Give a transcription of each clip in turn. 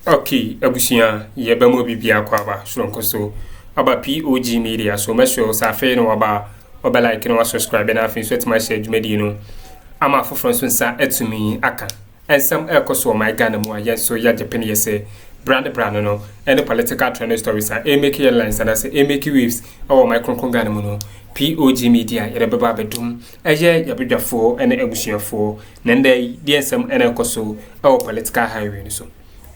Okay, abusia ye be mo bibia kwa ba shronko so aba POG Media so make sure sa fe no aba like no subscribe na afin so my share dwumadi no ama F0und so nsa etumi aka ensam ekoso my Ghana mu aye so ya Japan ye say brand no any political trend stories are make headlines and say make waves our my kronkron Ghana mu no POG Media ye beba bedum eye ya bedwafo ene abusuafo nende die ensam ene ekoso our political highway so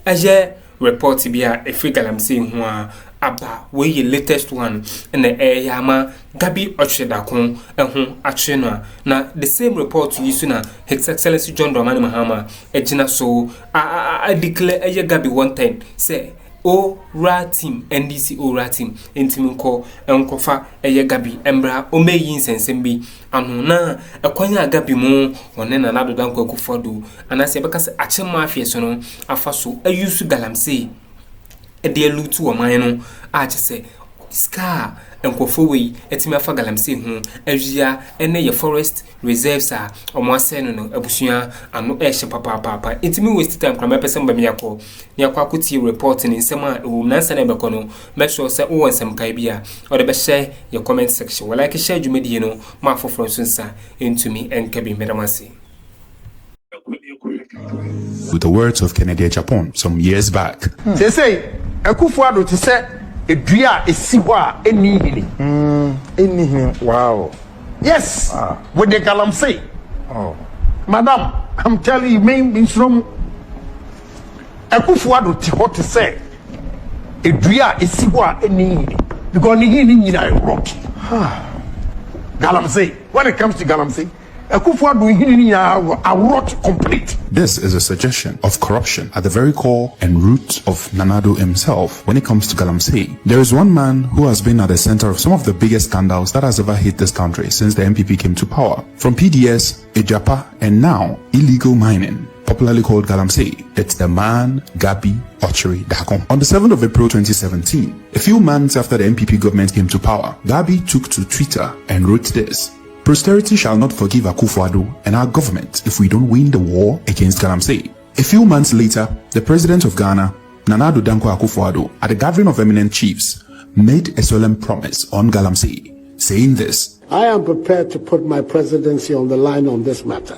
aje report bia Galamsey ho aba we latest one in the yama Gabby Ochedakon ho atwe no na the same report you na His Excellency John Dramani Mahama ejina so I declare aye Gabby 110 say Ora team NDC Ora team entimin ko enkofa eye Gabby embra o meyin sensem bi anu na akwanya Gabby mu one na Addo danko Akuffo do anase beka se achema afie so no afa so ayusu Galamsey e de lutu o man no a che ska enkofo we etimi afa Galamsey hu awia ene ye forest reserves a omo aseno no abusua anu ehye papa etimi waste time kra mepesem ba miako ne akwakuti report ni nsema ewu nansa na beko no make sure say wo nsem kai bia o de be share your comment section we like share dwumadi no ma F0und so nsa entumi enkabi medamase. With the words of Kennedy Japan some years back. They say Akuffo to say edua esiho a eni wow. Yes, with the Galamsey. Oh, madam, I'm telling you, main from Akuffo to say edua esiho a eni because ni rock. Galamsey. When it comes to Galamsey, Akuffo are rot complete. This is a suggestion of corruption at the very core and root of Addo himself. When it comes to Galamsey, there is one man who has been at the center of some of the biggest scandals that has ever hit this country since the MPP came to power. From PDS, Ejapa, and now illegal mining, popularly called Galamsey. It's the man Gabby Ochedakon. On the 7th of April 2017, a few months after the MPP government came to power, Gabby took to Twitter and wrote this: "Posterity shall not forgive Akuffo and our government if we don't win the war against Galamsey." A few months later, the president of Ghana, Addo danko Akuffo, at the gathering of eminent chiefs, made a solemn promise on Galamsey, saying this: "I am prepared to put my presidency on the line on this matter.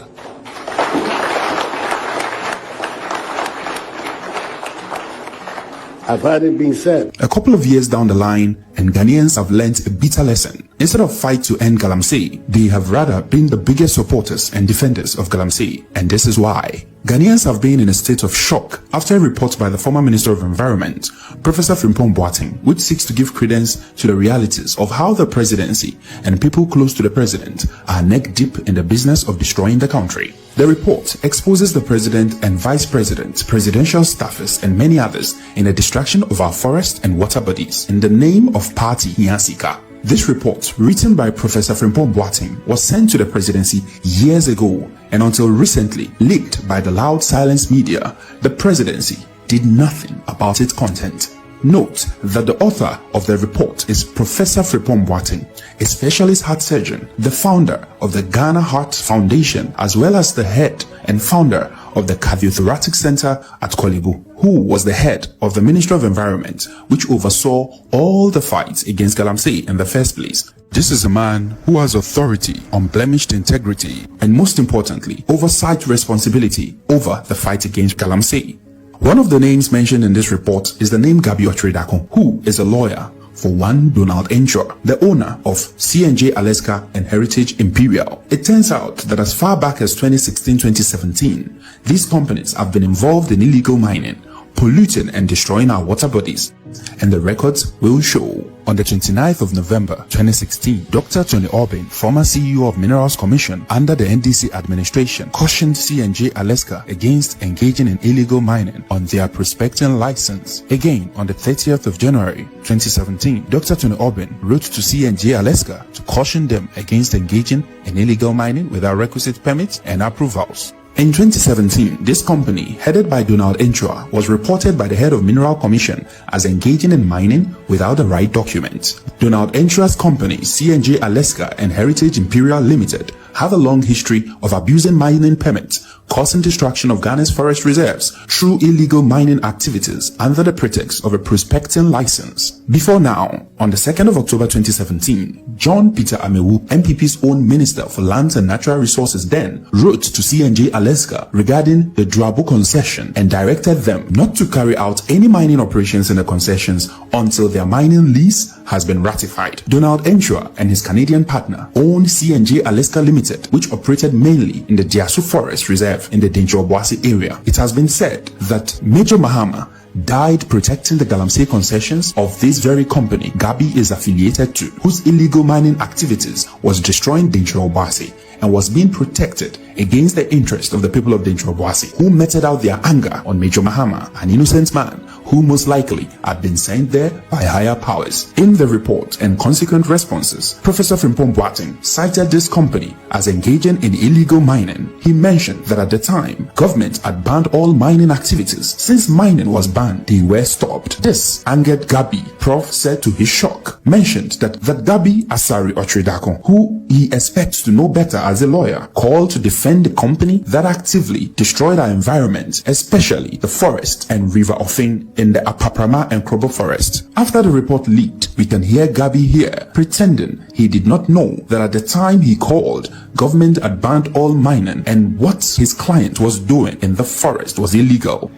I've heard it being said." A couple of years down the line, and Ghanaians have learnt a bitter lesson. Instead of fight to end Galamsey, they have rather been the biggest supporters and defenders of Galamsey. And this is why. Ghanaians have been in a state of shock after a report by the former Minister of Environment, Professor F0und, which seeks to give credence to the realities of how the presidency and people close to the president are neck deep in the business of destroying the country. The report exposes the president and vice president, presidential staffers, and many others in the destruction of our forest and water bodies in the name of party Nyansika. This report, written by Professor F0und, was sent to the presidency years ago, and until recently leaked by the loud silence media, the presidency did nothing about its content. Note that the author of the report is Professor F0und, a specialist heart surgeon, the founder of the Ghana Heart Foundation, as well as the head and founder of the Cardiothoracic Center at Korle Bu, who was the head of the Ministry of Environment, which oversaw all the fights against Galamsey in the first place. This is a man who has authority, unblemished integrity, and most importantly, oversight responsibility over the fight against Galamsey. One of the names mentioned in this report is the name Gabby Ochedakon, who is a lawyer for one Donald Ǎňǧr, the owner of C&J Alaska and Heritage Imperial. It turns out that as far back as 2016-2017, these companies have been involved in illegal mining, polluting and destroying our water bodies. And the records will show. On the 29th of November 2016, Dr. Tony Orbin, former CEO of Minerals Commission under the NDC administration, cautioned C&J Alaska against engaging in illegal mining on their prospecting license. Again, on the 30th of January 2017, Dr. Tony Orbin wrote to C&J Alaska to caution them against engaging in illegal mining without requisite permits and approvals. In 2017, this company, headed by Donald Ǎňǧr, was reported by the head of Mineral Commission as engaging in mining without the right documents. Donald Ǎňđr's company, C&J Alaska and Heritage Imperial Limited, have a long history of abusing mining permits, causing destruction of Ghana's forest reserves through illegal mining activities under the pretext of a prospecting license. Before now, on the 2nd of October 2017, John Peter Amewu, MPP's own Minister for Lands and Natural Resources then, wrote to C&J Alaska regarding the Drabo concession and directed them not to carry out any mining operations in the concessions until their mining lease has been ratified. Donald Ǎňđr and his Canadian partner owned C&J Alaska Limited, which operated mainly in the Ďěcl Forest Reserve in the Ďěcl area. It has been said that Major Mahama died protecting the Galamsey concessions of this very company Gabby is affiliated to, whose illegal mining activities was destroying Ďěcl and was being protected against the interest of the people of Ďěcl, who meted out their anger on Major Mahama, an innocent man who most likely had been sent there by higher powers. In the report and consequent responses, Professor Frimpong Boateng cited this company as engaging in illegal mining. He mentioned that at the time, government had banned all mining activities. Since mining was banned, they were stopped. This angered Gabby. Prof said to his shock, mentioned that Gabby Asari Otredakon, who he expects to know better as a lawyer, called to defend the company that actively destroyed our environment, especially the forest and river Offing in the Apaprama and Krobo forest. After the report leaked, we can hear Gabby here pretending he did not know that at the time he called, government had banned all mining and what his client was doing in the forest was illegal.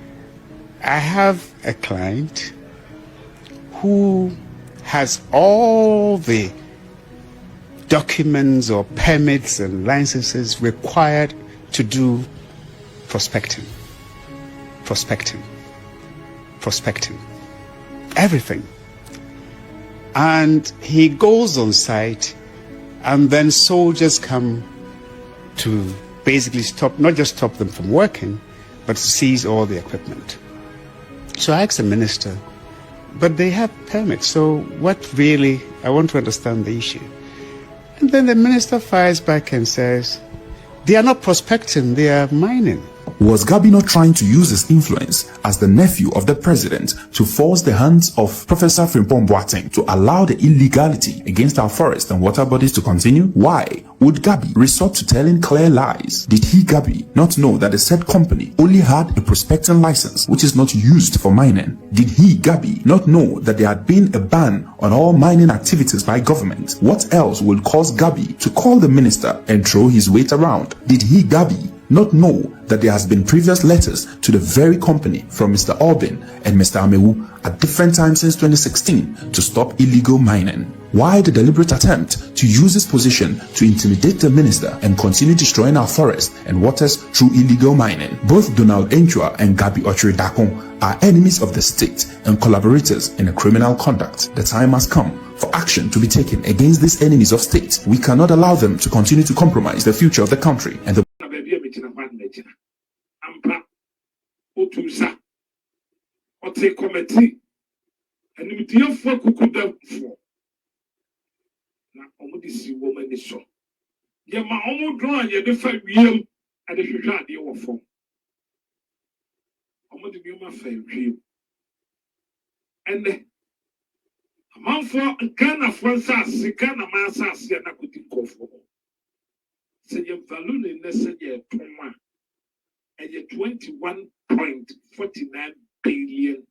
I have a client who has all the documents or permits and licenses required to do prospecting, everything. And he goes on site and then soldiers come to basically stop, not just stop them from working, but to seize all the equipment. So I asked the minister, but they have permits, so what really, I want to understand the issue. And then the minister fires back and says, they are not prospecting, they are mining. Was Gabby not trying to use his influence as the nephew of the president to force the hands of Professor Frimpong Boateng to allow the illegality against our forest and water bodies to continue? Why would Gabby resort to telling clear lies? Did he, Gabby, not know that the said company only had a prospecting license which is not used for mining? Did he, Gabby, not know that there had been a ban on all mining activities by government? What else would cause Gabby to call the minister and throw his weight around? Did he, Gabby, not know that there has been previous letters to the very company from Mr. Albin and Mr. Amewu at different times since 2016 to stop illegal mining? Why the deliberate attempt to use his position to intimidate the minister and continue destroying our forests and waters through illegal mining? Both Donald Ǎňđr and Gabby Otredakon are enemies of the state and collaborators in a criminal conduct. The time has come for action to be taken against these enemies of state. We cannot allow them to continue to compromise the future of the country and the Otusa Ote committee and the dear for Kukuda for now omudisi woman is so. Yama omu draw ye the 5 years at the Shusha de war for Omudi Yuma 5 years and a month for Ghana Fransa, Sikana Massa, Siena Kutin for. Say your balloon in the Senya Poma. And $21.49 billion.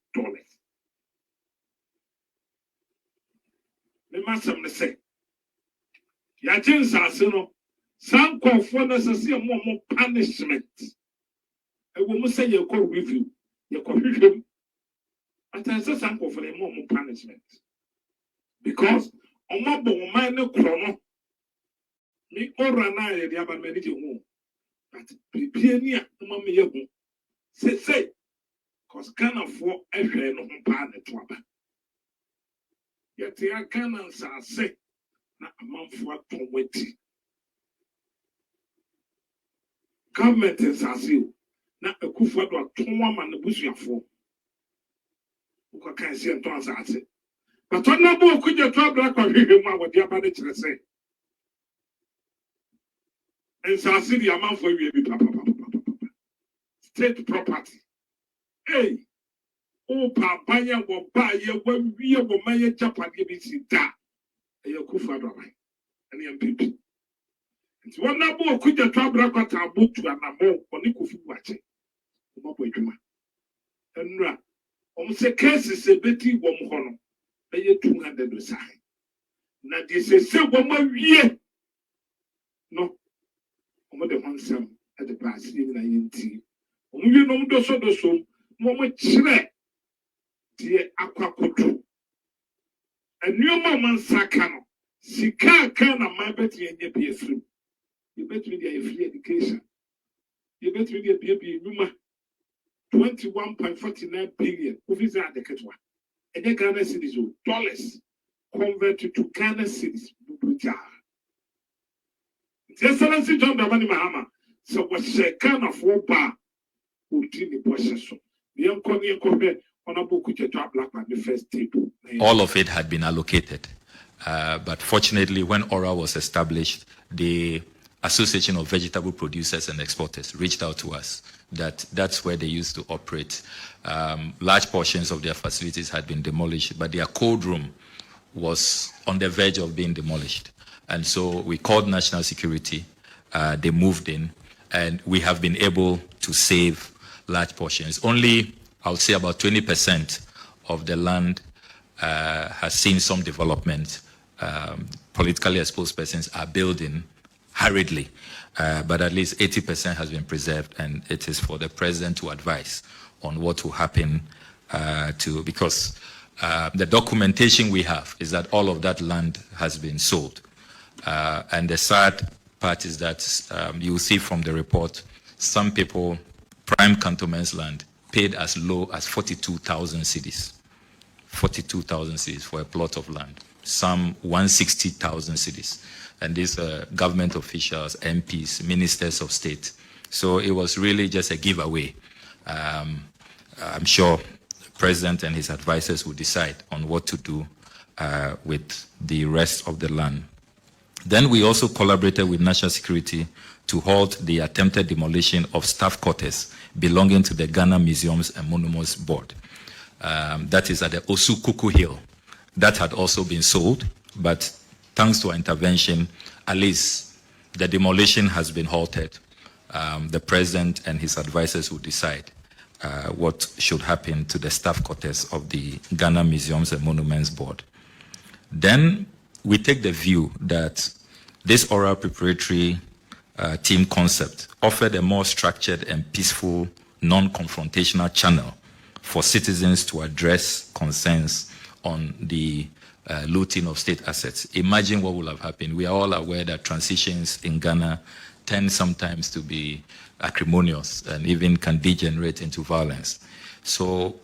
Me masam say, Ďěcl asino, some call for necessary more punishment. I will say you call review, you call him, but I say some call for more punishment because on my bone, my no chrono, me or an the other many home. But Piania, Mamma Yabu, say, cause Ghana for every no pan at Waba. Yet the Ghanans are say, not a month for 20. Government is as you, not a Akuffo or 2 man the bush you for. Who can see and answer. But on the book, could you try black or him what the other say? And so I see the amount for you, papa. State property. Hey, oh, Papa, you will buy you when we will make Japan give it that. And you could find right. And the MPP. It's one number could the trouble got a book to an amount on the Akuffo watching. And say cases a betty one honor, pay 200 side. Now this is so 1 more year. No, I'm the one some at the past in INT. You know, the so more chile, dear Akuffo. A new moment, Sakano. Sika can a my betty and your PS3. You bet me the free education. You bet me the baby Numa 21.49 billion. Who is that the Ketwa? And the Ghana cities dollars converted to Ghana cities. Excellency John Dramani Mahama. So what Shekan of war bar who did the process. The uncle on a book with a black man, the first table. All of it had been allocated. But fortunately, when ORA was established, the Association of Vegetable Producers and Exporters reached out to us. That's where they used to operate. Large portions of their facilities had been demolished, but their cold room was on the verge of being demolished. And so we called National Security. They moved in, and we have been able to save large portions. Only, I would say, about 20% of the land has seen some development. Politically exposed persons are building hurriedly, but at least 80% has been preserved, and it is for the president to advise on what will happen because the documentation we have is that all of that land has been sold. And the sad part is that you will see from the report, some people, prime cantonment's land, paid as low as 42,000 cedis. 42,000 cedis for a plot of land. Some 160,000 cedis. And these government officials, MPs, ministers of state. So it was really just a giveaway. I'm sure the president and his advisors will decide on what to do with the rest of the land. Then we also collaborated with National Security to halt the attempted demolition of staff quarters belonging to the Ghana Museums and Monuments Board. That is at the Osukuku Hill. That had also been sold, but thanks to our intervention, at least the demolition has been halted. The president and his advisors will decide what should happen to the staff quarters of the Ghana Museums and Monuments Board. Then we take the view that this oral preparatory team concept offered a more structured and peaceful, non-confrontational channel for citizens to address concerns on the looting of state assets. Imagine what would have happened. We are all aware that transitions in Ghana tend sometimes to be acrimonious and even can degenerate into violence. So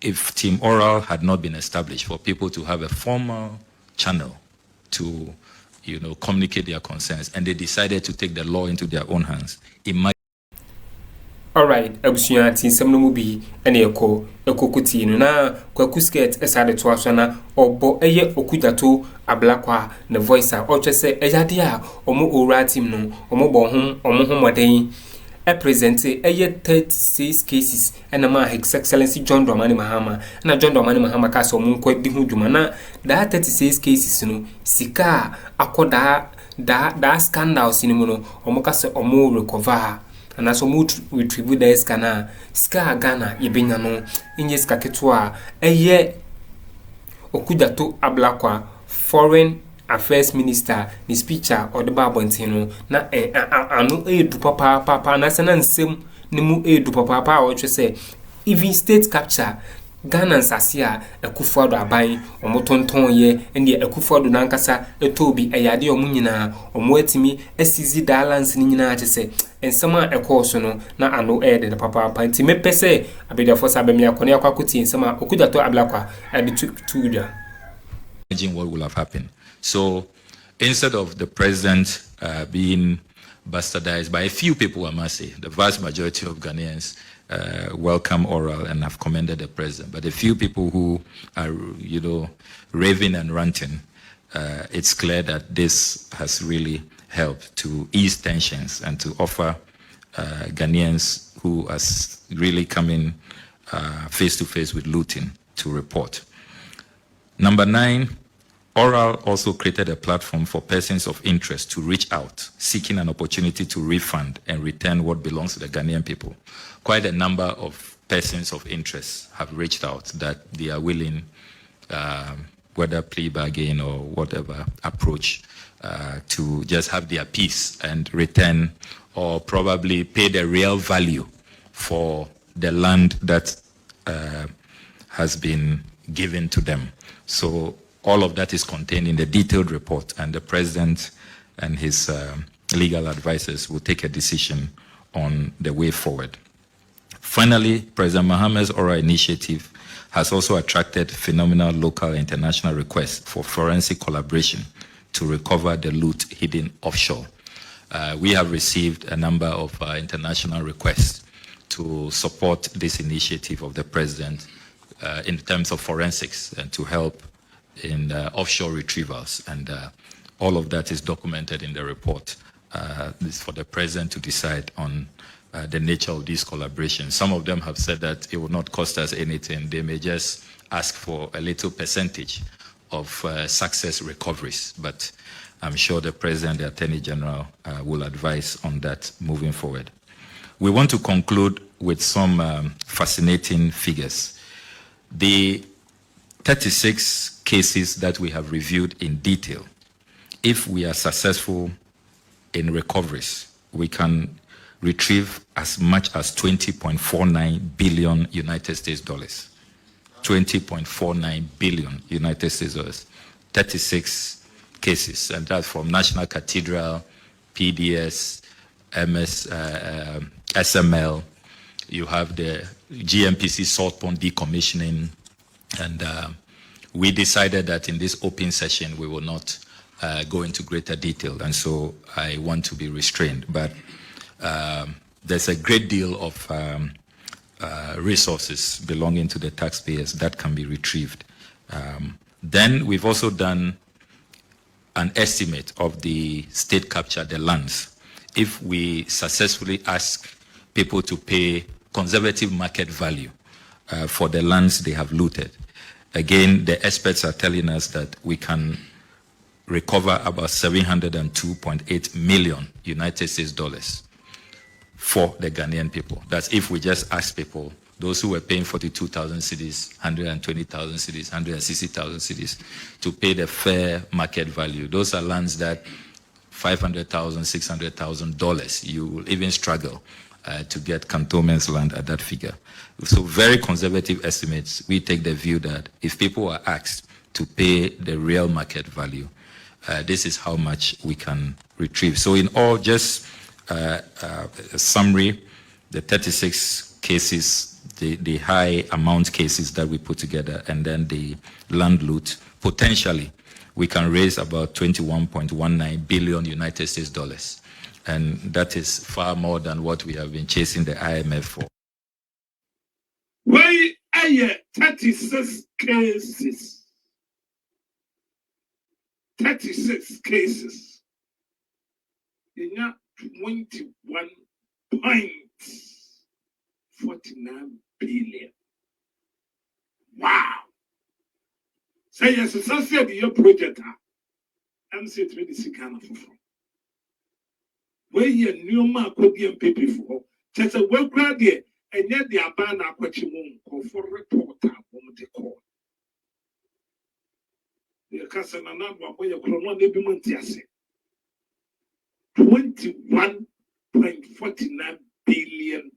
if Team Oral had not been established for people to have a formal channel to communicate their concerns, and they decided to take the law into their own hands, imagine. Alright, abusuya tinsam no mu bi ene ekokuti no na kwaku skirt esade to aso na obo eye okudato ablakwa na voice a otwese eyade a omo owura team no omo bo ho moden e present eye 36 cases ena ma His Excellency John Dramani Mahama na John Dramani Mahama ka so mo nkwa di hu dwuma na da 36 cases no sika akoda da scandals ni mu no omo ka se omo recover. And as we retrieve the scanner, Ska Ghana, Yebenya no, inye ska ketwa, eye okudato ablakwa, Foreign Affairs Minister, ni speaker or the Babantino, na anu du papa, na sana nsem ni mu du papa, or say, even state capture. Ghana Sasia, Akuffo abai, omotonton ye, and the Akuffo nankasa, etobi, ayade omunina, omwetimi, esizi dalans nina say, and sama a course no, na ano air the papa, panti me pese, abeda for sabemia, konia kwakuti, and sama okudato ablakwa, and the two. Imagine what will have happened. So instead of the president being bastardized by a few people, I must say, the vast majority of Ghanaians welcome oral and have commended the president. But a few people who are, raving and ranting, it's clear that this has really helped to ease tensions and to offer Ghanaians who are really coming face to face with looting to report. Number 9, Oral also created a platform for persons of interest to reach out, seeking an opportunity to refund and return what belongs to the Ghanaian people. Quite a number of persons of interest have reached out that they are willing, whether plea bargain or whatever approach, to just have their peace and return, or probably pay the real value for the land that has been given to them. So all of that is contained in the detailed report, and the president and his legal advisors will take a decision on the way forward. Finally, President Mahama's oral initiative has also attracted phenomenal local and international requests for forensic collaboration to recover the loot hidden offshore. We have received a number of international requests to support this initiative of the president in terms of forensics and to help in offshore retrievals, and all of that is documented in the report. This is for the president to decide on the nature of these collaborations. Some of them have said that it will not cost us anything. They may just ask for a little percentage of success recoveries, but I'm sure the president, the attorney general will advise on that moving forward. We want to conclude with some fascinating figures. The 36 cases that we have reviewed in detail, if we are successful in recoveries, we can retrieve as much as 20.49 billion United States dollars. 20.49 billion United States dollars. 36 cases, and that's from National Cathedral, PDS, MS, SML. You have the GMPC salt pond decommissioning, and we decided that in this open session we will not go into greater detail, and so I want to be restrained. But there's a great deal of resources belonging to the taxpayers that can be retrieved. Then we've also done an estimate of the state capture, the lands. If we successfully ask people to pay conservative market value for the lands they have looted, again, the experts are telling us that we can recover about 702.8 million United States dollars for the Ghanaian people. That's if we just ask people, those who were paying 42,000 cedis, 120,000 cedis, 160,000 cedis, to pay the fair market value. Those are lands that $500,000, $600,000, you will even struggle to get cantonments land at that figure. So very conservative estimates. We take the view that if people are asked to pay the real market value, this is how much we can retrieve. So in all, just a summary, the 36 cases, the high amount cases that we put together, and then the land loot, potentially we can raise about 21.19 billion United States dollars. And that is far more than what we have been chasing the IMF for. Why are 36 cases? 36 cases. In 21.49 billion. Wow. Say yes, it's a your project. I'm saying to the Sikana for. Where you new man could be paper for. Just a well graduate, and yet the Abana Quachimon call for reporter on the call. The cousin and number where you could not be Montiasi. $21.49 billion.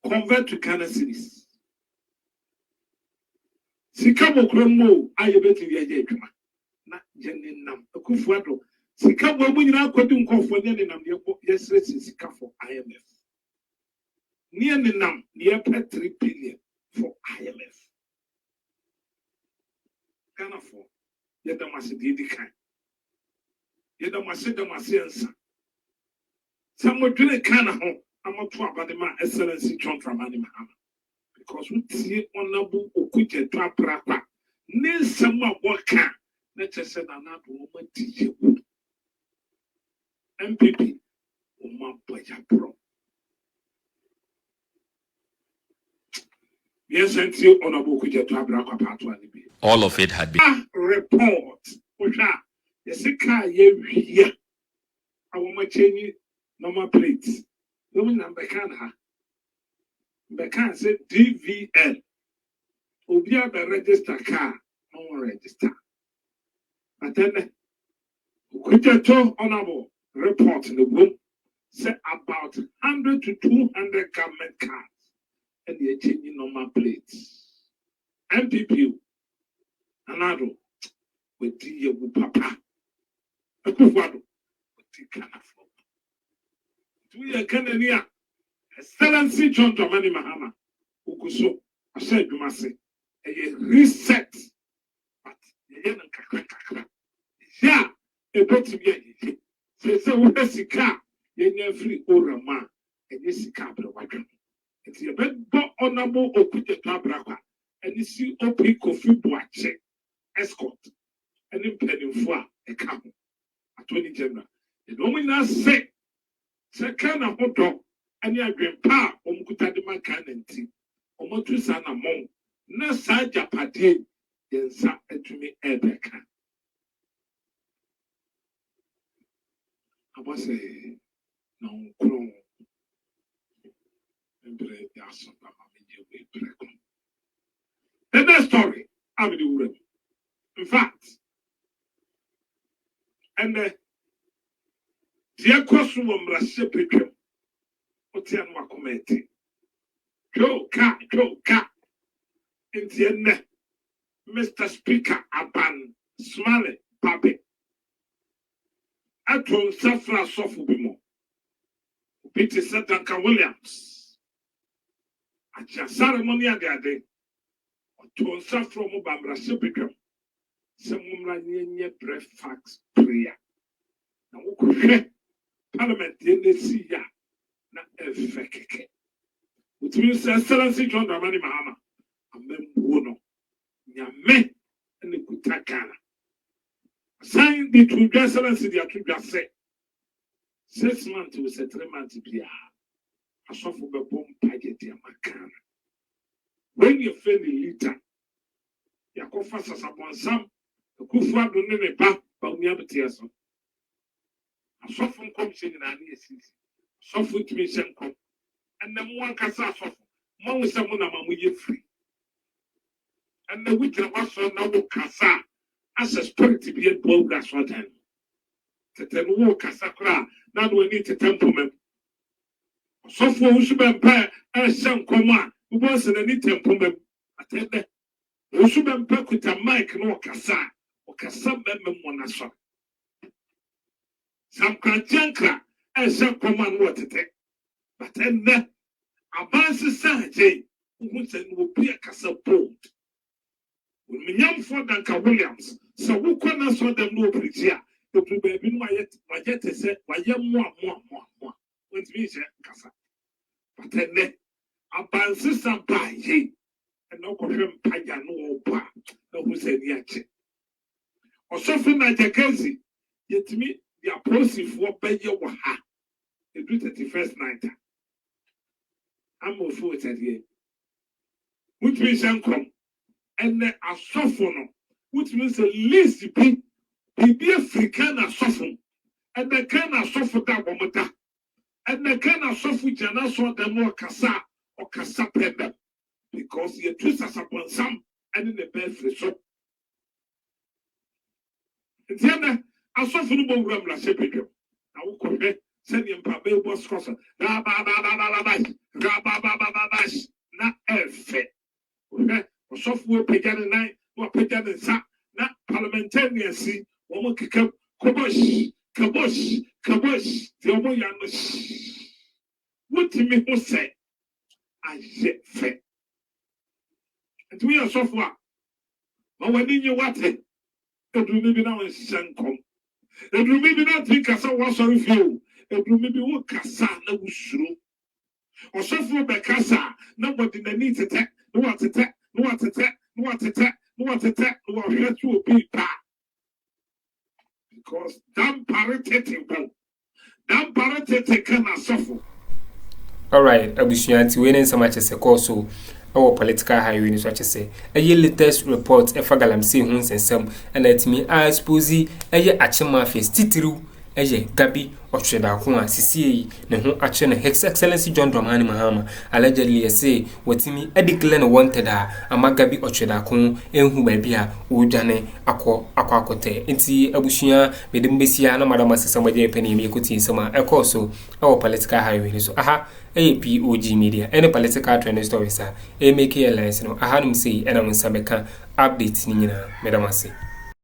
Convert to Ghana cedis. Sikamo Kromo, I bet you not Jenny Nam, Akuffo. Sikamo, when you are quoting Confonin and yes, Sika for IMF. Near the Nam, near 3 billion for IMF. Ghana for yet the Massidi kind. Yet the Massida. Someone didn't kind of home. I'm not talking about the man, Excellency John from Mahama. Because we see honorable Okuche Trapra. Name someone what can. Let's just say that not woman teacher. MPP, woman Baja Pro. Yes, and see honorable Okuche Trapra part 1. all of it had been report. Osha, yesika ye our machine number plates. No number can ha. Bekan say DVL. Obia be register car, no register. But then Kujato honorable report in the room say about 100 to 200 government cars and they're changing number plates. MPP and Addo with the papa. Akuffo with the Kanafo. 2 years Canada. Excellency John Dramani Mahama. Ukuso. I said you must say a reset. But yeah, a bit to be a so we have Sika, a free Orama, and this Sika Wagon. It's a bit honorable Okuja Tabraka, and you see OP Kofi Boache, escort, and in penny for a camp. Attorney General. The nominal say, second of Addo, and your grandpa, Omkutadima Cananti, Omotusana Mon, Nasa Japati, then Sa Etumi Ebeka. I was a no clone. The next story, I will in fact, and the question was Rasepicum, Otian Wakometi. Joe Cat, in the end, Mr. Speaker, Aban, Smale, Pape. Aton Safra Sofubimo. Peter Satanka Williams. At your ceremony at the day. Aton Safra Mubambra Sepicum. Some woman breakfast prayer. Now, Parliament in the sea, not a fake. Which means Excellency John Dramani Mahama. A membuno. Yame and the Kutakana. Sign the two Excellency, the two say 6 months to 3 months to be a soft of a bomb packet. When you fail the litter, Yakofas as upon some. Akuffo don't ne ba Bawumia betiaso. Asofo nkom se nyina na esisi. Sofo tumi se nkom. Enne mo ankasa asofo. Mo wose mo na mamu ye free. Enne witra waso na wo kasa as a spirit be a bold as what time. Tete no wo kasa kra na no ani tetempo mem. Sofo wo suba mpa e se nkom a wo bo se na ni tempo mem. Atende wo suba mpa kuta mic no kasa. Okasa mem monaso. Some kanchankra and some command what it take. But then advance Saturday, who said will be a casa bold. When me young for Danka Williams, so who can saw them no preach here. The baby my yet said, why more. When me say casa. But then advance some by ye. And no question paya no ba. No who said yet. Or something like a crazy. Yet to me. The applosive for Beya Waha. They do 31st night. I'm all for it at the end. Which means come. And then a softener, which means the least be African a soften. And the kind of soften that woman. And the kind of soften Jana saw the more Kasa or Kasa Pember. Because you twist us upon some and in the bed for so. It's asofo no bo wura mra sepedwem na wo kohwe se ne mpa be bo skoso ba na efe okay asofo pega ne nan wo pega ne sa na parliamentarian si wo mo keka kabosh ti wo ya no wotimi ho se aje fe nti wo asofo a ma wani nyi wate edumi bi na wo shankom. Edru maybe not think kasa was sorry for you. Edru maybe wo kasa na wusuru. Osofo be kasa na body na need to take. No what to take. No hwe to obi pa. Because damn paritative can asofo. Alright, abusuanti we ne nsama chese course our political highway so chese. A latest report e Galamsey hu nsensem and let me expose achema face titiru Gabby Ocheda Kuma CCA ne ho ache ne His Excellency John Dramani Mahama allegedly say wetimi ediclen wanted ama Gabby Ocheda Kun enhu baabi a wodwane akote nti abusua medembesia na madam asesama je pani mi ekoti nsama ekoso our political highway so POG Media any political trending stories make headlines no ahanum say enam nsabeka update ni nyina medamase